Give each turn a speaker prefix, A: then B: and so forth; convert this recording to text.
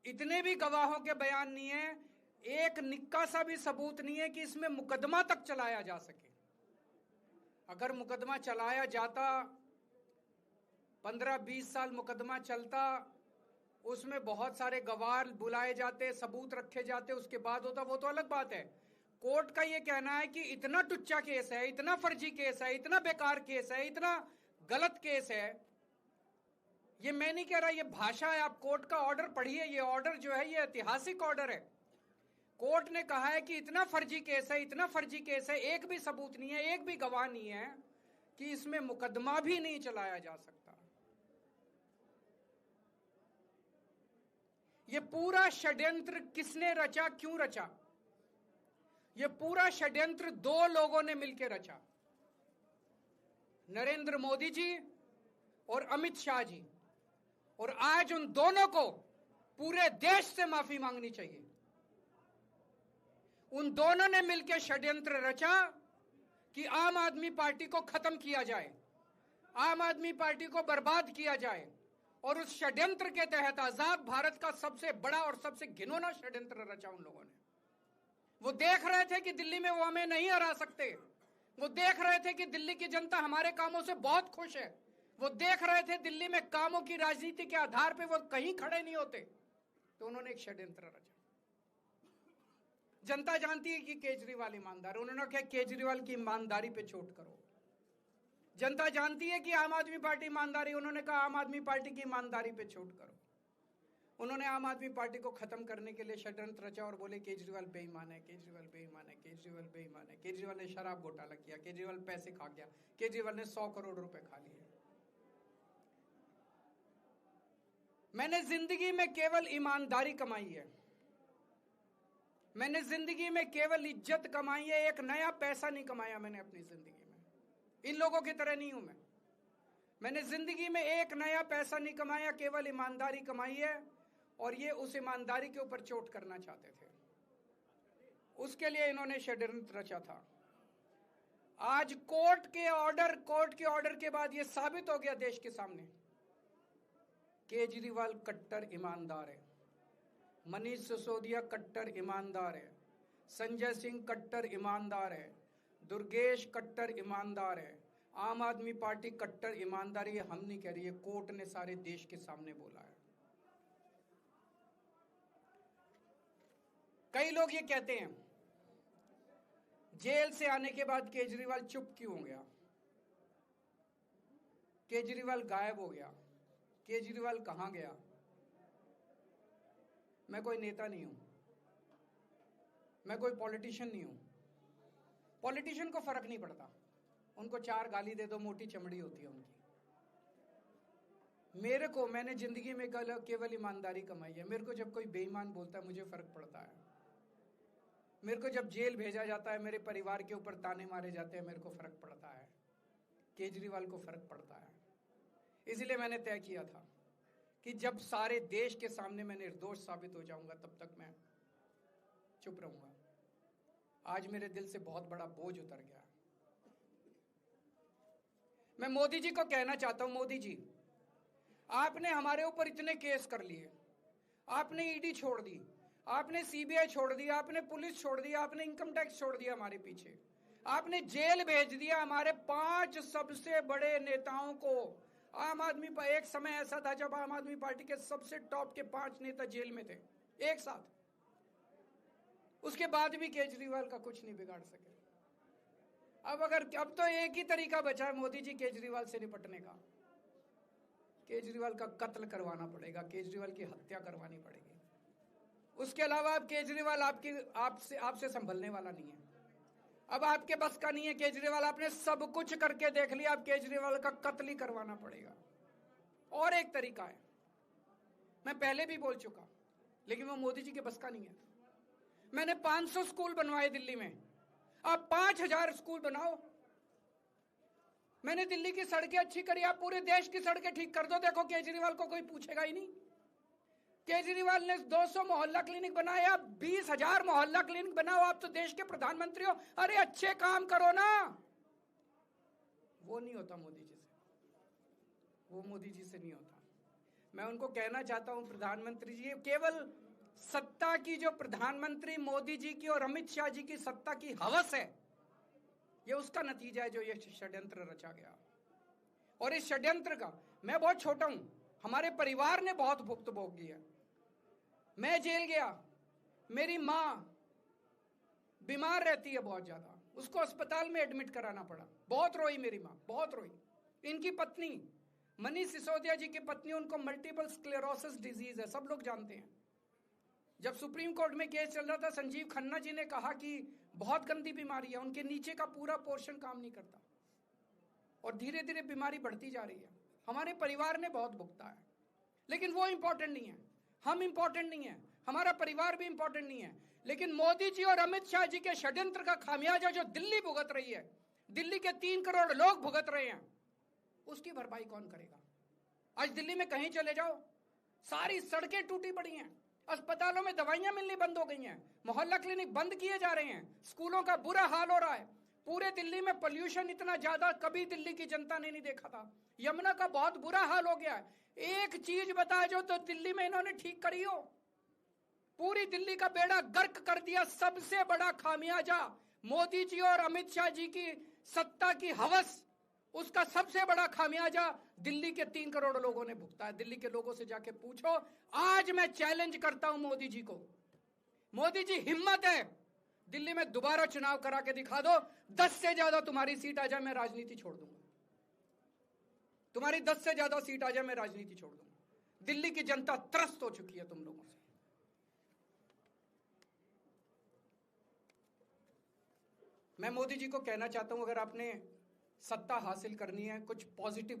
A: इतने भी गवाहों के बयान नहीं है, एक निक्का सा भी सबूत नहीं है कि इसमें मुकदमा तक चलाया जा सके। अगर मुकदमा चलाया जाता, 15-20 साल मुकदमा चलता, उसमें बहुत सारे गवाह बुलाए जाते, सबूत रखे जाते, उसके बाद होता, वो तो अलग बात है। कोर्ट का ये कहना है कि इतना टुच्चा केस है, इतना फर्जी केस है, इतना बेकार केस है, इतना गलत केस है। ये मैं नहीं कह रहा, ये भाषा है। आप कोर्ट का ऑर्डर पढ़िए, ये ऑर्डर जो है ये ऐतिहासिक ऑर्डर है। कोर्ट ने कहा है कि इतना फर्जी केस है, इतना फर्जी केस है, एक भी सबूत नहीं है, एक भी गवाह नहीं है कि इसमें मुकदमा भी नहीं चलाया जा सकता। ये पूरा षड्यंत्र किसने रचा, क्यों रचा? ये पूरा षड्यंत्र दो लोगों ने मिलकर रचा, नरेंद्र मोदी जी और अमित शाह जी। और आज उन दोनों को पूरे देश से माफी मांगनी चाहिए। उन दोनों ने मिलकर षड्यंत्र रचा कि आम आदमी पार्टी को खत्म किया जाए, आम आदमी पार्टी को बर्बाद किया जाए। और उस षड्यंत्र के तहत आजाद भारत का सबसे बड़ा और सबसे घिनौना षड्यंत्र रचा उन लोगों ने। वो देख रहे थे कि दिल्ली में वो हमें नहीं हरा सकते। वो देख रहे थे कि दिल्ली की जनता हमारे कामों से बहुत खुश है। वो देख रहे थे दिल्ली में कामों की राजनीति के आधार पे वो कहीं खड़े नहीं होते। तो उन्होंने एक षड्यंत्र रचा। जनता जानती है कि केजरीवाल ईमानदार, उन्होंने कहा केजरीवाल की ईमानदारी पे चोट करो। जनता जानती है कि आम आदमी पार्टी ईमानदारी, उन्होंने कहा आम आदमी पार्टी की ईमानदारी पे चोट करो। उन्होंने आम आदमी पार्टी को खत्म करने के लिए षड्यंत्र रचा और बोले केजरीवाल बेईमान है, केजरीवाल बेईमान है, केजरीवाल बेईमान है, केजरीवाल ने शराब घोटाला किया, केजरीवाल पैसे खा गया, केजरीवाल ने 100 करोड़ रुपए खा लिए। मैंने जिंदगी में केवल ईमानदारी कमाई है, मैंने जिंदगी में केवल इज्जत कमाई है, एक नया पैसा नहीं कमाया मैंने अपनी जिंदगी में। इन लोगों की तरह नहीं हूं मैं। मैंने जिंदगी में एक नया पैसा नहीं कमाया, केवल ईमानदारी कमाई है। और ये उस ईमानदारी के ऊपर चोट करना चाहते थे, उसके लिए इन्होंने षड्यंत्र रचा था। आज कोर्ट के ऑर्डर के बाद ये साबित हो गया देश के सामने, केजरीवाल कट्टर ईमानदार है, मनीष सिसोदिया कट्टर ईमानदार है, संजय सिंह कट्टर ईमानदार है, दुर्गेश कट्टर ईमानदार है, आम आदमी पार्टी कट्टर ईमानदारी है। हम नहीं कह रही है, कोर्ट ने सारे देश के सामने बोला है। कई लोग ये कहते हैं जेल से आने के बाद केजरीवाल चुप क्यों हो गया, केजरीवाल गायब हो गया, केजरीवाल कहां गया। मैं कोई नेता नहीं हूं, मैं कोई पॉलिटिशियन नहीं हूं। पॉलिटिशियन को फर्क नहीं पड़ता, उनको 4 गाली दे दो, मोटी चमड़ी होती है उनकी। मैंने जिंदगी में केवल ईमानदारी कमाई है। मेरे को जब कोई बेईमान बोलता है मुझे फर्क पड़ता है। मेरे को जब जेल भेजा जाता है, मेरे परिवार के ऊपर ताने मारे जाते हैं, मेरे को फर्क पड़ता है। केजरीवाल को फर्क पड़ता है। इसलिए मैंने तय किया था कि जब सारे देश के सामने मैं निर्दोष साबित हो जाऊंगा तब तक मैं चुप रहूंगा। आज मेरे दिल से बहुत बड़ा बोझ उतर गया। मैं मोदी जी को कहना चाहता हूं, मोदी जी आपने हमारे ऊपर इतने केस कर लिए, आपने ईडी छोड़ दी, आपने सीबीआई छोड़ दी, आपने पुलिस छोड़ दी, आपने इनकम टैक्स छोड़ दिया हमारे पीछे, आपने जेल भेज दिया हमारे 5 सबसे बड़े नेताओं को। आम आदमी पर एक समय ऐसा था जब आम आदमी पार्टी के सबसे टॉप के 5 नेता जेल में थे एक साथ। उसके बाद भी केजरीवाल का कुछ नहीं बिगाड़ सके। अब तो एक ही तरीका बचा है मोदी जी केजरीवाल से निपटने का, केजरीवाल का कत्ल करवाना पड़ेगा, केजरीवाल की हत्या करवानी पड़ेगी। उसके अलावा अब केजरीवाल आपसे संभलने वाला नहीं है। अब आपके बस का नहीं है केजरीवाल, आपने सब कुछ करके देख लिया, अब केजरीवाल का कत्ल ही करवाना पड़ेगा। और एक तरीका है, मैं पहले भी बोल चुका, लेकिन वो मोदी जी के बस का नहीं है। मैंने 500 स्कूल बनवाए दिल्ली में, आप 5000 स्कूल बनाओ। मैंने दिल्ली की सड़कें अच्छी करी, आप पूरे देश की सड़कें ठीक कर दो, देखो केजरीवाल को कोई पूछेगा ही नहीं। केजरीवाल ने 200 मोहल्ला क्लिनिक बनाए, आप 20,000 मोहल्ला क्लिनिक बनाओ। आप तो देश के प्रधानमंत्री हो, अरे अच्छे काम करो ना। वो नहीं होता मोदी जी से, वो मोदी जी से नहीं होता। मैं उनको कहना चाहता हूं, प्रधानमंत्री जी, केवल सत्ता की जो प्रधानमंत्री मोदी जी की और अमित शाह जी की सत्ता की हवस है, ये उसका नतीजा है जो ये षड्यंत्र रचा गया। और इस षड्यंत्र का मैं बहुत छोटा हूं, हमारे परिवार ने बहुत भुगत भोगी है। मैं जेल गया, मेरी मां बीमार रहती है बहुत ज्यादा, उसको अस्पताल में एडमिट कराना पड़ा, बहुत रोई मेरी मां, बहुत रोई। इनकी पत्नी मनीष सिसोदिया जी की पत्नी, उनको मल्टीपल स्क्लेरोसिस डिजीज है, सब लोग जानते हैं। जब सुप्रीम कोर्ट में केस चल रहा था, संजीव खन्ना जी ने कहा कि बहुत गंदी बीमारी है, उनके नीचे का पूरा पोर्शन काम नहीं करता और धीरे धीरे बीमारी बढ़ती जा रही है। हमारे परिवार ने बहुत भुगता है, लेकिन वो इंपॉर्टेंट नहीं है, हम इंपॉर्टेंट नहीं है, हमारा परिवार भी इंपॉर्टेंट नहीं है। लेकिन मोदी जी और अमित शाह जी के षड्यंत्र का खामियाजा जो दिल्ली भुगत रही है, दिल्ली के 3 करोड़ लोग भुगत रहे हैं, उसकी भरपाई कौन करेगा? आज दिल्ली में कहीं चले जाओ, सारी सड़कें टूटी पड़ी हैं, अस्पतालों में दवाइयां मिलनी बंद हो गई हैं, मोहल्ला क्लिनिक बंद किए जा रहे हैं, स्कूलों का बुरा हाल हो रहा है। पूरे दिल्ली में पोल्यूशन इतना ज्यादा कभी दिल्ली की जनता ने नहीं देखा था। यमुना का बहुत बुरा हाल हो गया है। एक चीज बता जो तो दिल्ली में इन्होंने ठीक करी हो, पूरी दिल्ली का बेड़ा गर्क कर दिया। सबसे बड़ा खामियाजा मोदी जी और अमित शाह जी की सत्ता की हवस, उसका सबसे बड़ा खामियाजा दिल्ली के 3 करोड़ लोगों ने भुगता है। दिल्ली के लोगों से जाके पूछो। आज मैं चैलेंज करता हूं मोदी जी को, मोदी जी हिम्मत है दिल्ली में दोबारा चुनाव करा के दिखा दो, 10 से ज्यादा तुम्हारी सीट आ जाए, मैं राजनीति छोड़ दूंगा। तुम्हारी 10 से ज्यादा सीट आ जाए, मैं राजनीति छोड़ दूंगा। दिल्ली की जनता त्रस्त हो चुकी है तुम लोगों से। मैं मोदी जी को कहना चाहता हूं, अगर आपने सत्ता हासिल करनी है, कुछ पॉजिटिव